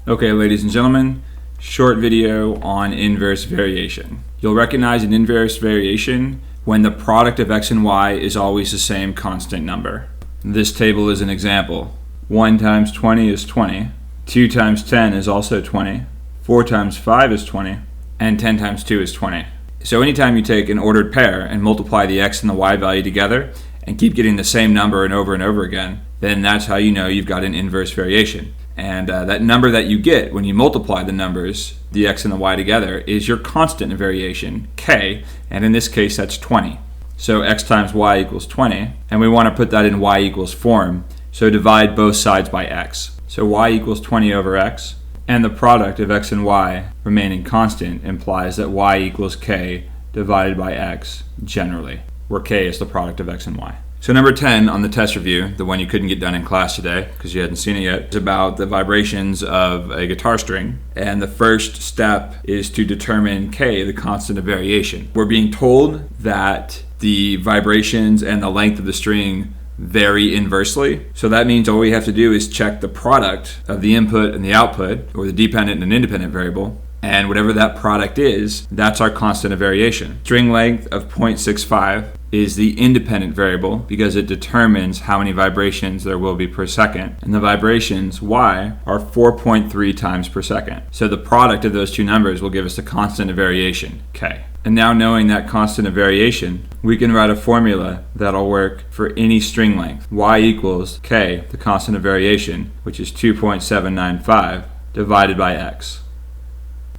Okay, ladies and gentlemen, short video on inverse variation. You'll recognize an inverse variation when the product of x and y is always the same constant number. This table is an example. 1 times 20 is 20, 2 times 10 is also 20, 4 times 5 is 20, and 10 times 2 is 20. So anytime you take an ordered pair and multiply the x and the y value together and keep getting the same number and over again, then that's how you know you've got an inverse variation. And that number that you get when you multiply the numbers, the x and the y together, is your constant variation, k, and in this case that's 20. So x times y equals 20, and we want to put that in y equals form, so divide both sides by x. So y equals 20 over x, and the product of x and y remaining constant implies that y equals k divided by x generally, where k is the product of x and y. So number 10 on the test review, the one you couldn't get done in class today because you hadn't seen it yet, is about the vibrations of a guitar string. And the first step is to determine k, the constant of variation. We're being told that the vibrations and the length of the string vary inversely. So that means all we have to do is check the product of the input and the output, or the dependent and independent variable. And whatever that product is, that's our constant of variation. String length of 0.65 is the independent variable because it determines how many vibrations there will be per second. And the vibrations, y, are 4.3 times per second. So the product of those two numbers will give us the constant of variation, k. And now knowing that constant of variation, we can write a formula that'll work for any string length. Y equals k, the constant of variation, which is 2.795, divided by x.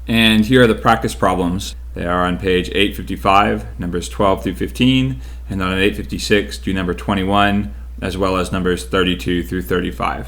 And here are the practice problems. They are on page 855, numbers 12 through 15, and on 856, do number 21, as well as numbers 32 through 35.